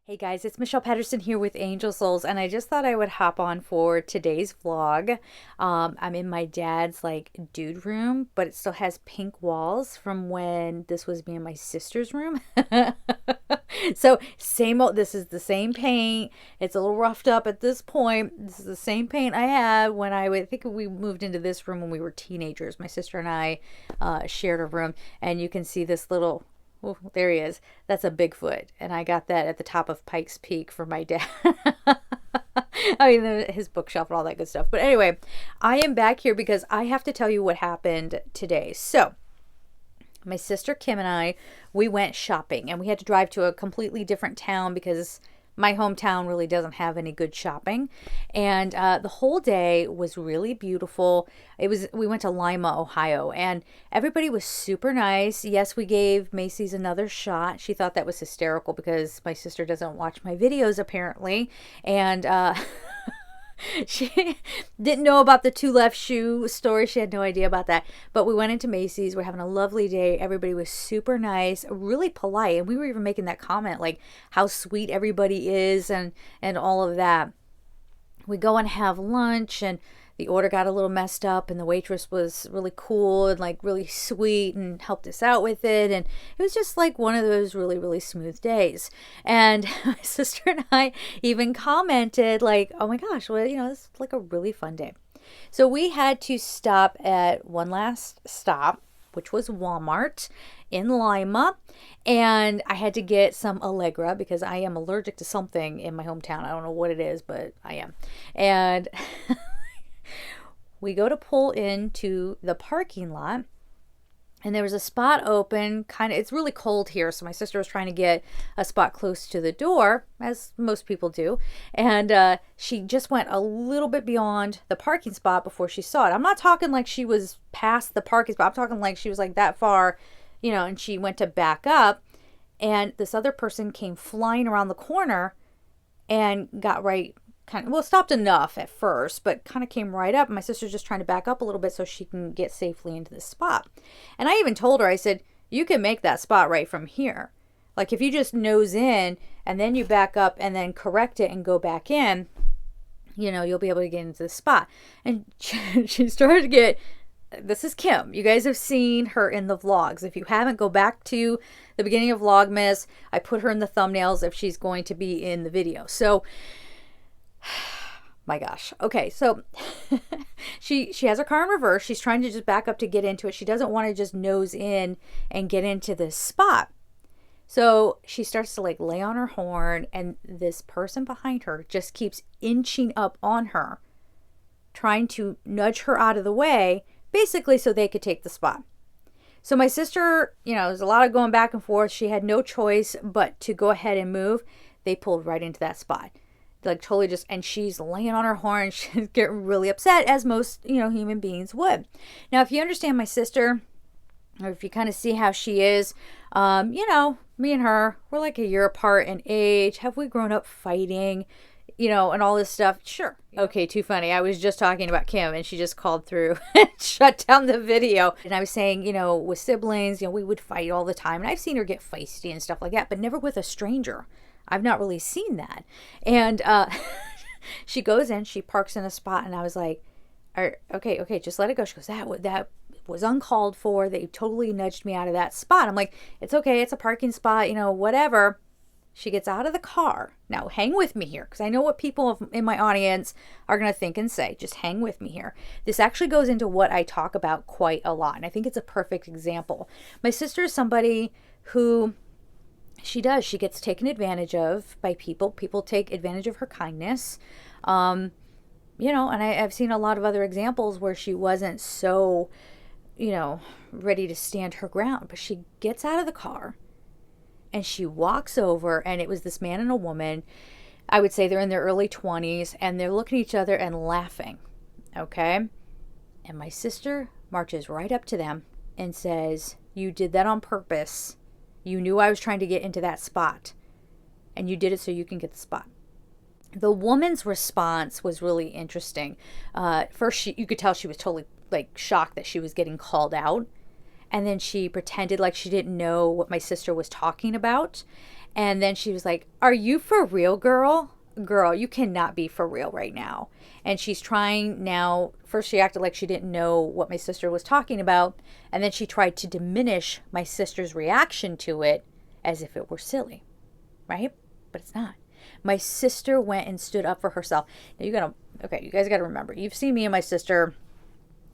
Hey guys, it's Michelle Patterson here with Angel Souls, and I just thought I would hop on for today's vlog. I'm in my dad's like dude room, but it still has pink walls from when this was me and my sister's room. So same old, this is the same paint. It's a little roughed up at this point. This is the same paint I had when I think we moved into this room when we were teenagers. My sister and I shared a room, and you can see this little. Oh, there he is. That's a Bigfoot. And I got that at the top of Pikes Peak for my dad. I mean, his bookshelf and all that good stuff. But anyway, I am back here because I have to tell you what happened today. So, my sister Kim and I, we went shopping, and we had to drive to a completely different town because my hometown really doesn't have any good shopping. And the whole day was really beautiful. We went to Lima, Ohio, and everybody was super nice. Yes, we gave Macy's another shot. She thought that was hysterical because my sister doesn't watch my videos apparently. And she didn't know about the two left shoe story. She had no idea about that. But we went into Macy's. We're having a lovely day. Everybody was super nice, really polite. And we were even making that comment, like how sweet everybody is and all of that. We go and have lunch, and the order got a little messed up, and the waitress was really cool and like really sweet and helped us out with it. And it was just like one of those really, really smooth days. And my sister and I even commented like, oh my gosh, well, this is like a really fun day. So we had to stop at one last stop, which was Walmart in Lima. And I had to get some Allegra because I am allergic to something in my hometown. I don't know what it is, but I am. And we go to pull into the parking lot, and there was a spot open. It's really cold here, so my sister was trying to get a spot close to the door, as most people do. And she just went a little bit beyond the parking spot before she saw it. I'm not talking like she was past the parking spot. I'm talking like she was like that far, and she went to back up, and this other person came flying around the corner and got right stopped enough at first, but kind of came right up. And my sister's just trying to back up a little bit so she can get safely into this spot. And I even told her, I said, you can make that spot right from here. Like if you just nose in and then you back up and then correct it and go back in, you'll be able to get into the spot. And she started to get, this is Kim. You guys have seen her in the vlogs. If you haven't, go back to the beginning of Vlogmas. I put her in the thumbnails if she's going to be in the video. So my gosh. Okay, so she has her car in reverse. She's trying to just back up to get into it. She doesn't want to just nose in and get into this spot. So she starts to like lay on her horn, and this person behind her just keeps inching up on her, trying to nudge her out of the way, basically so they could take the spot. So my sister, there's a lot of going back and forth. She had no choice but to go ahead and move. They pulled right into that spot. Like totally just, and she's laying on her horn. She's getting really upset, as most human beings would. Now if you understand my sister, or if you kind of see how she is, me and her, we're like a year apart in age. Have we grown up fighting, and all this stuff? Sure. Okay, too funny. I was just talking about Kim, and she just called through and shut down the video. And I was saying, with siblings, we would fight all the time, and I've seen her get feisty and stuff like that, but never with a stranger. I've not really seen that. And she goes in, she parks in a spot, and I was like, okay, just let it go. She goes, that was uncalled for. They totally nudged me out of that spot. I'm like, it's okay, it's a parking spot, whatever. She gets out of the car. Now, hang with me here, because I know what people in my audience are going to think and say. Just hang with me here. This actually goes into what I talk about quite a lot, and I think it's a perfect example. My sister is somebody who... She gets taken advantage of by people. People take advantage of her kindness. And I've seen a lot of other examples where she wasn't so, ready to stand her ground. But she gets out of the car and she walks over, and it was this man and a woman. I would say they're in their early 20s, and they're looking at each other and laughing. Okay? And my sister marches right up to them and says, "You did that on purpose. You knew I was trying to get into that spot, and you did it so you can get the spot." The woman's response was really interesting. First, you could tell she was totally like shocked that she was getting called out. And then she pretended like she didn't know what my sister was talking about. And then she was like, "Are you for real, girl? Girl, you cannot be for real right now." And she's trying now. First, she acted like she didn't know what my sister was talking about. And then she tried to diminish my sister's reaction to it as if it were silly, right? But it's not. My sister went and stood up for herself. Now you guys gotta remember, you've seen me and my sister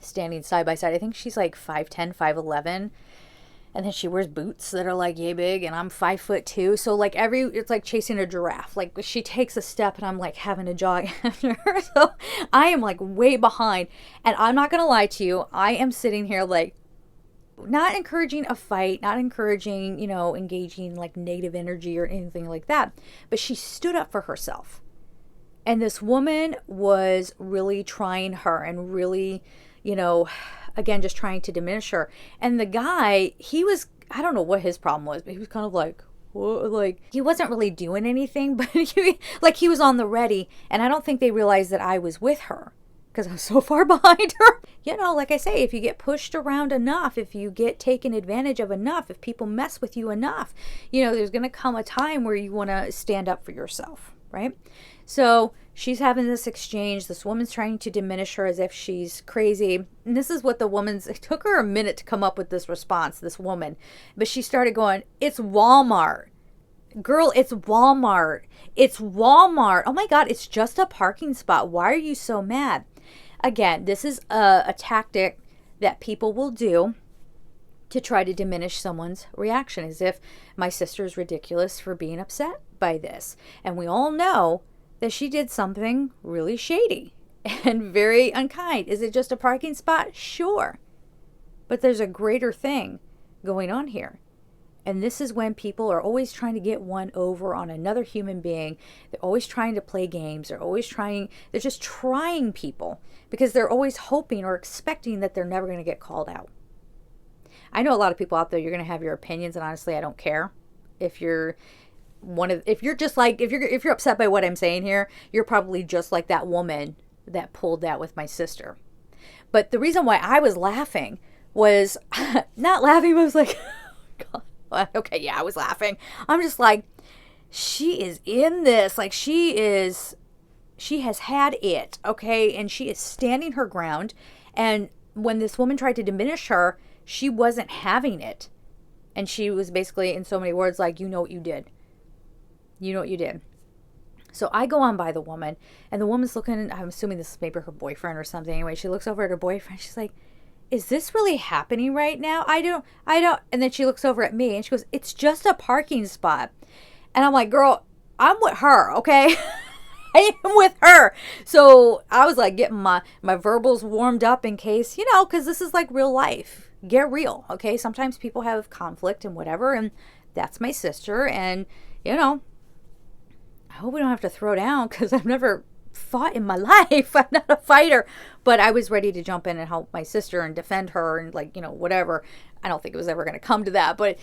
standing side by side. I think she's like 5'10", 5'11". And then she wears boots that are like yay big, and I'm 5'2". So like it's like chasing a giraffe. Like she takes a step and I'm like having to jog after her. So I am like way behind. And I'm not gonna lie to you, I am sitting here like not encouraging a fight, not encouraging, engaging like negative energy or anything like that. But she stood up for herself. And this woman was really trying her and really, again, just trying to diminish her. And the guy, I don't know what his problem was, but he was kind of like, what? Like, he wasn't really doing anything, but he was on the ready. And I don't think they realized that I was with her because I was so far behind her. Like I say, if you get pushed around enough, if you get taken advantage of enough, if people mess with you enough, there's going to come a time where you want to stand up for yourself, right? So she's having this exchange. This woman's trying to diminish her as if she's crazy. And this is what it took her a minute to come up with this response, this woman. But she started going, "It's Walmart. Girl, it's Walmart. It's Walmart. Oh my God, it's just a parking spot. Why are you so mad?" Again, this is a tactic that people will do to try to diminish someone's reaction, as if my sister is ridiculous for being upset by this. And we all know that she did something really shady and very unkind. Is it just a parking spot? Sure. But there's a greater thing going on here. And this is when people are always trying to get one over on another human being. They're always trying to play games. They're just trying people because they're always hoping or expecting that they're never going to get called out. I know a lot of people out there, you're going to have your opinions, and honestly, I don't care. If you're upset by what I'm saying here, you're probably just like that woman that pulled that with my sister. But the reason why I was laughing was not laughing, but I was like, God. Okay, yeah, I was laughing. I'm just like, she is in this. Like, she has had it, okay? And she is standing her ground. And when this woman tried to diminish her, she wasn't having it. And she was basically, in so many words, like, you know what you did. You know what you did. So I go on by the woman, and the woman's looking, I'm assuming this is maybe her boyfriend or something. Anyway, she looks over at her boyfriend. She's like, "Is this really happening right now? I don't. And then she looks over at me and she goes, "It's just a parking spot." And I'm like, "Girl, I'm with her, okay?" I am with her. So I was like getting my verbals warmed up in case, because this is like real life. Get real, okay? Sometimes people have conflict and whatever, and that's my sister. And, I hope we don't have to throw down because I've never fought in my life. I'm not a fighter, but I was ready to jump in and help my sister and defend her and whatever. I don't think it was ever going to come to that, but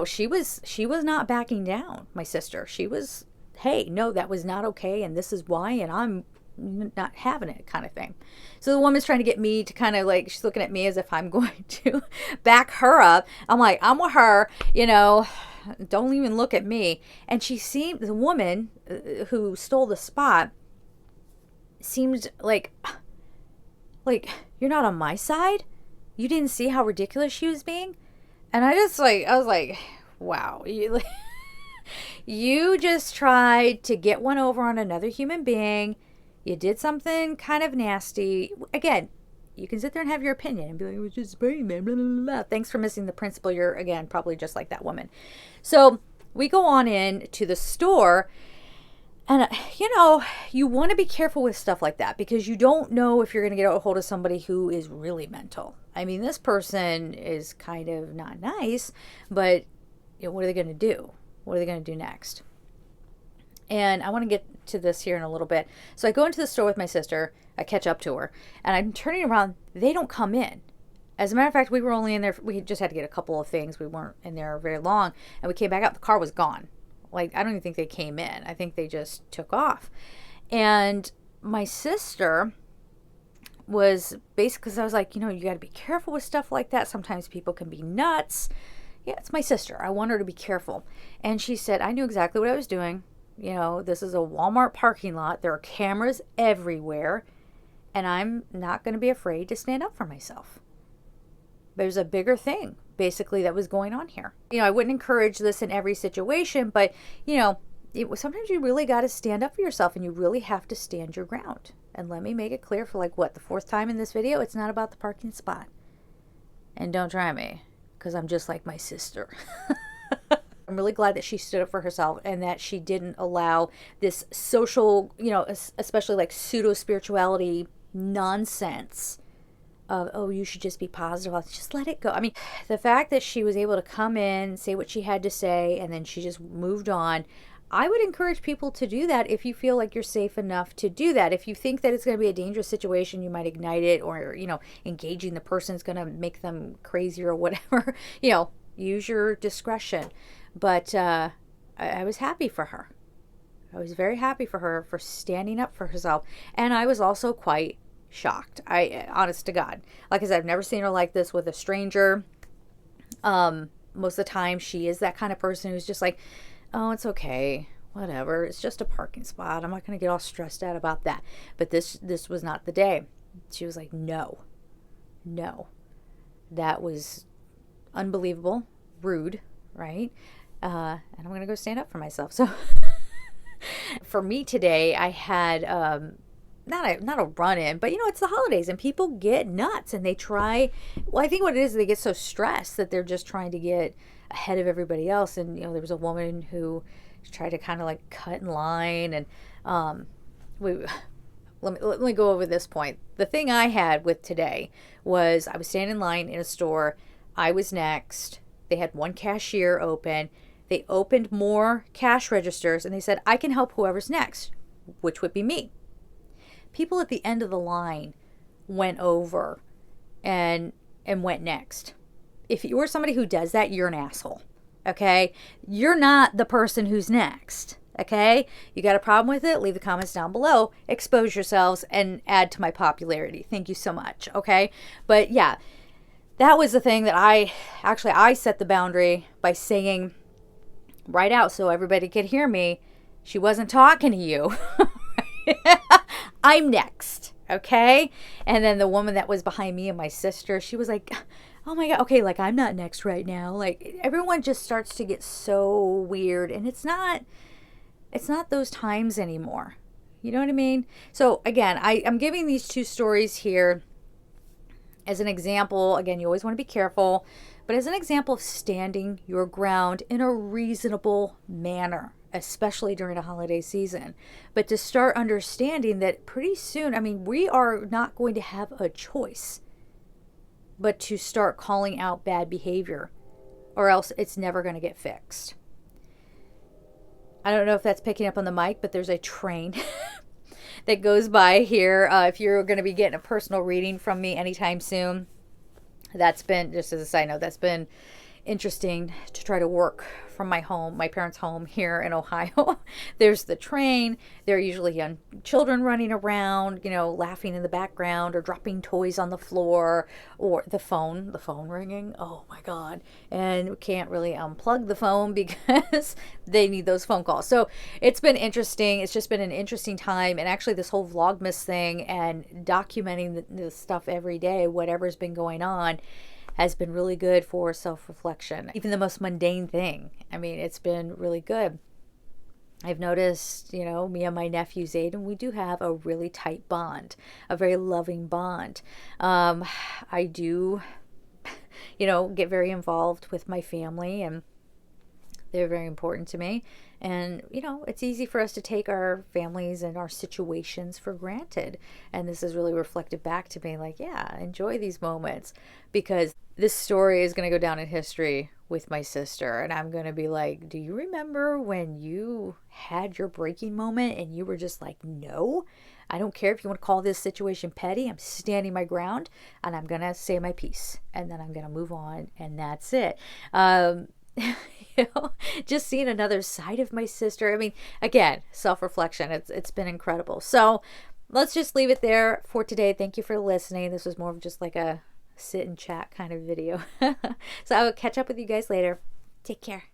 she was not backing down, my sister. She was, "Hey, no, that was not okay, and this is why, and I'm not having it," kind of thing. So the woman's trying to get me to kind of like, she's looking at me as if I'm going to back her up. I'm like, I'm with her, don't even look at me. And the woman who stole the spot seemed like, "You're not on my side? You didn't see how ridiculous she was being?" And I was like, wow, you just tried to get one over on another human being. You did something kind of nasty. Again, you can sit there and have your opinion and be like, "It was just spraying, man, blah, blah, blah. Thanks for missing the principle." You're, again, probably just like that woman. So we go on in to the store. And, you want to be careful with stuff like that because you don't know if you're going to get a hold of somebody who is really mental. I mean, this person is kind of not nice, but what are they going to do? What are they going to do next? And I want to get to this here in a little bit. So I go into the store with my sister. I catch up to her. And I'm turning around. They don't come in. As a matter of fact, we were only in there. We just had to get a couple of things. We weren't in there very long. And we came back out. The car was gone. Like, I don't even think they came in. I think they just took off. And my sister was basically, because I was like, you got to be careful with stuff like that. Sometimes people can be nuts. Yeah, it's my sister. I want her to be careful. And she said, I knew exactly what I was doing. You know, this is a Walmart parking lot. There are cameras everywhere. And I'm not going to be afraid to stand up for myself. There's a bigger thing, basically, that was going on here. You know, I wouldn't encourage this in every situation, but, you know, sometimes you really got to stand up for yourself, and you really have to stand your ground. And let me make it clear for like, what, the fourth time in this video, it's not about the parking spot. And don't try me, because I'm just like my sister. I'm really glad that she stood up for herself and that she didn't allow this social, you know, especially like pseudo-spirituality nonsense of, oh, you should just be positive. Just let it go. I mean, the fact that she was able to come in, say what she had to say, and then she just moved on. I would encourage people to do that if you feel like you're safe enough to do that. If you think that it's going to be a dangerous situation, you might ignite it, or, you know, engaging the person is going to make them crazy or whatever, you know, use your discretion. But I was happy for her. I was very happy for her for standing up for herself. And I was also quite shocked. Honest to God. Like I said, I've never seen her like this with a stranger. Most of the time, she is that kind of person who's just like, oh, it's okay. Whatever. It's just a parking spot. I'm not going to get all stressed out about that. But this was not the day. She was like, no. That was unbelievable. Rude. Right? And I'm going to go stand up for myself. So for me today, I had not a run-in, but, you know, it's the holidays and people get nuts and they try. Well, I think what it is, they get so stressed that they're just trying to get ahead of everybody else. And, you know, there was a woman who tried to kind of like cut in line. And let me go over this point. The thing I had with today was I was standing in line in a store. I was next. They had one cashier open. They opened more cash registers and they said, I can help whoever's next, which would be me. People at the end of the line went over and went next. If you were somebody who does that, you're an asshole. Okay? You're not the person who's next. Okay? You got a problem with it? Leave the comments down below. Expose yourselves and add to my popularity. Thank you so much. Okay? But yeah, that was the thing that I set the boundary by saying right out so everybody could hear me. She wasn't talking to you. I'm next. Okay? And then the woman that was behind me and my sister, she was like, oh my God, okay, like I'm not next right now. Like everyone just starts to get so weird, and it's not those times anymore. You know what I mean? So again, I'm giving these two stories here as an example. Again, you always want to be careful, but as an example of standing your ground in a reasonable manner, especially during a holiday season. But to start understanding that pretty soon, I mean, we are not going to have a choice but to start calling out bad behavior, or else it's never going to get fixed. I don't know if that's picking up on the mic, but there's a train that goes by here. If you're going to be getting a personal reading from me anytime soon, that's been, just as a side note, that's been interesting to try to work from my home, my parents' home here in Ohio. There's the train. There are usually young children running around, you know, laughing in the background or dropping toys on the floor, or the phone ringing. Oh my God. And we can't really unplug the phone because they need those phone calls. So it's been interesting. It's just been an interesting time. And actually this whole Vlogmas thing and documenting the stuff every day, whatever's been going on, has been really good for self-reflection. Even the most mundane thing. I mean, it's been really good. I've noticed, you know, me and my nephew Zayden, we do have a really tight bond, a very loving bond. I do, you know, get very involved with my family, and they're very important to me. And, you know, it's easy for us to take our families and our situations for granted. And this is really reflected back to me like, yeah, enjoy these moments, because this story is going to go down in history with my sister. And I'm going to be like, do you remember when you had your breaking moment and you were just like, no, I don't care if you want to call this situation petty. I'm standing my ground and I'm going to say my piece, and then I'm going to move on, and that's it. You know, just seeing another side of my sister. I mean, again, self-reflection. It's been incredible. So let's just leave it there for today. Thank you for listening. This was more of just like a sit and chat kind of video. So I will catch up with you guys later. Take care.